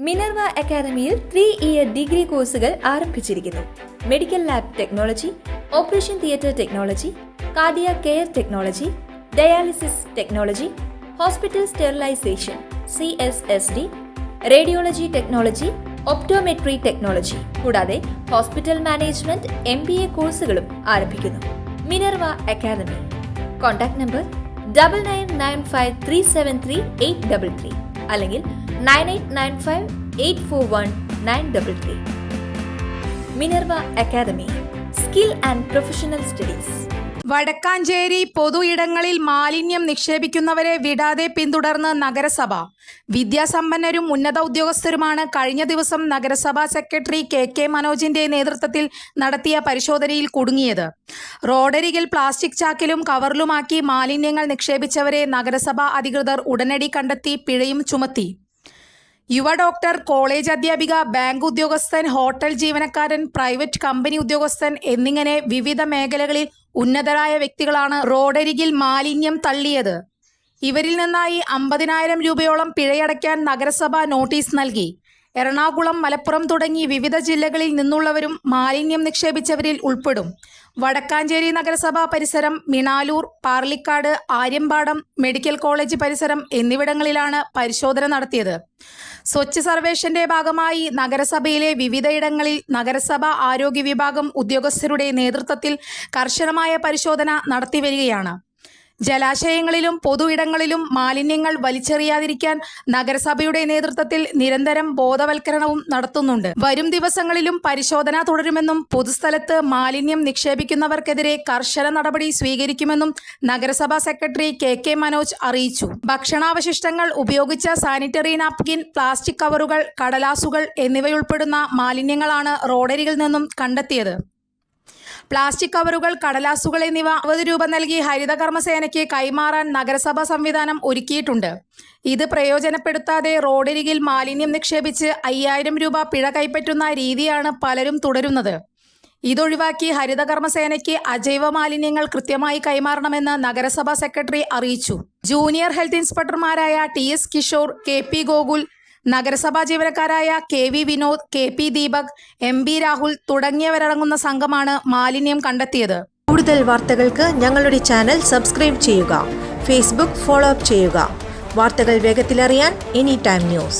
Minerva അക്കാദമിയിൽ 3-ഇയർ degree കോഴ്സുകൾ ആരംഭിച്ചിരിക്കുന്നു. Medical lab technology, operation theatre technology, cardiac care technology, dialysis technology, hospital sterilisation CSSD, radiology technology, optometry technology കൂടാതെ hospital management MBA കോഴ്സുകളും ആരംഭിക്കുന്നു. Minerva academy. Contact number 9995373833 അല്ലെങ്കിൽ 9895841933. Minerva academy, skill and professional studies. Vadakkanchery പൊതു ഇടങ്ങളിൽ മാലിന്യം നിക്ഷേപിക്കുന്നവരെ വിടാതെ പിന്തുടർന്ന് നഗരസഭ. വിദ്യാസമ്പന്നരും ഉന്നത ഉദ്യോഗസ്ഥരുമാണ് കഴിഞ്ഞ ദിവസം നഗരസഭാ സെക്രട്ടറി KK മനോജിന്റെ നേതൃത്വത്തിൽ നടത്തിയ പരിശോധനയിൽ കുടുങ്ങിയത്. റോഡരികിൽ പ്ലാസ്റ്റിക് ചാക്കിലും കവറിലുമാക്കി മാലിന്യങ്ങൾ നിക്ഷേപിച്ചവരെ നഗരസഭാ അധികൃതർ ഉടനടി കണ്ടെത്തി പിഴയും ചുമത്തി. യുവ ഡോക്ടർ, കോളേജ് അധ്യാപിക, ബാങ്ക് ഉദ്യോഗസ്ഥൻ, ഹോട്ടൽ ജീവനക്കാരൻ, പ്രൈവറ്റ് കമ്പനി ഉദ്യോഗസ്ഥൻ എന്നിങ്ങനെ വിവിധ മേഖലകളിൽ ഉന്നതരായ വ്യക്തികളാണ് റോഡരികിൽ മാലിന്യം തള്ളിയത്. ഇവരിൽ നിന്നായി 50,000 രൂപയോളം പിഴയടയ്ക്കാൻ നഗരസഭ നോട്ടീസ് നൽകി. എറണാകുളം, മലപ്പുറം തുടങ്ങി വിവിധ ജില്ലകളിൽ നിന്നുള്ളവരും മാലിന്യം നിക്ഷേപിച്ചവരിൽ ഉൾപ്പെടും. വടക്കാഞ്ചേരി നഗരസഭാ പരിസരം, മിണാലൂർ, പാർലിക്കാട്, ആര്യമ്പാടം, മെഡിക്കൽ കോളേജ് പരിസരം എന്നിവിടങ്ങളിലാണ് പരിശോധന നടത്തിയത്. സ്വച്ഛ് സർവേഷന്റെ ഭാഗമായി നഗരസഭയിലെ വിവിധയിടങ്ങളിൽ നഗരസഭാ ആരോഗ്യ വിഭാഗം ഉദ്യോഗസ്ഥരുടെ നേതൃത്വത്തിൽ കർശനമായ പരിശോധന നടത്തിവരികയാണ്. ജലാശയങ്ങളിലും പൊതു ഇടങ്ങളിലും മാലിന്യങ്ങൾ വലിച്ചെറിയാതിരിക്കാൻ നഗരസഭയുടെ നേതൃത്വത്തിൽ നിരന്തരം ബോധവൽക്കരണവും നടത്തുന്നുണ്ട്. വരും ദിവസങ്ങളിലും പരിശോധന തുടരുമെന്നും പൊതുസ്ഥലത്ത് മാലിന്യം നിക്ഷേപിക്കുന്നവർക്കെതിരെ കർശന നടപടി സ്വീകരിക്കുമെന്നും നഗരസഭാ സെക്രട്ടറി KK മനോജ് അറിയിച്ചു. ഭക്ഷണാവശിഷ്ടങ്ങൾ, ഉപയോഗിച്ച സാനിറ്ററി നാപ്കിൻ, പ്ലാസ്റ്റിക് കവറുകൾ, കടലാസുകൾ എന്നിവയുൾപ്പെടുന്ന മാലിന്യങ്ങളാണ് റോഡരികിൽ നിന്നും കണ്ടെത്തിയത്. പ്ലാസ്റ്റിക് കവറുകൾ, കടലാസുകൾ എന്നിവ 60 രൂപ നൽകി ഹരിതകർമ്മസേനയ്ക്ക് കൈമാറാൻ നഗരസഭാ സംവിധാനം ഒരുക്കിയിട്ടുണ്ട്. ഇത് പ്രയോജനപ്പെടുത്താതെ റോഡരികിൽ മാലിന്യം നിക്ഷേപിച്ച് 5,000 രൂപ പിഴ കൈപ്പറ്റുന്ന രീതിയാണ് പലരും തുടരുന്നത്. ഇതൊഴിവാക്കി ഹരിതകർമ്മസേനയ്ക്ക് അജൈവ മാലിന്യങ്ങൾ കൃത്യമായി കൈമാറണമെന്ന് നഗരസഭാ സെക്രട്ടറി അറിയിച്ചു. ജൂനിയർ ഹെൽത്ത് ഇൻസ്പെക്ടർമാരായ TS കിഷോർ, KP ഗോകുൽ, നഗരസഭാ ജീവനക്കാരായ KV Vinod, KP Deepak, MB Rahul തുടങ്ങിയവരടങ്ങുന്ന സംഘമാണ് മാലിന്യം കണ്ടെത്തിയത്. കൂടുതൽ വാർത്തകൾക്ക് ഞങ്ങളുടെ ചാനൽ സബ്സ്ക്രൈബ് ചെയ്യുക. ഫേസ്ബുക്ക് ഫോളോ അപ്പ് ചെയ്യുക. വാർത്തകൾ വേഗത്തിലറിയാൻ Anytime News.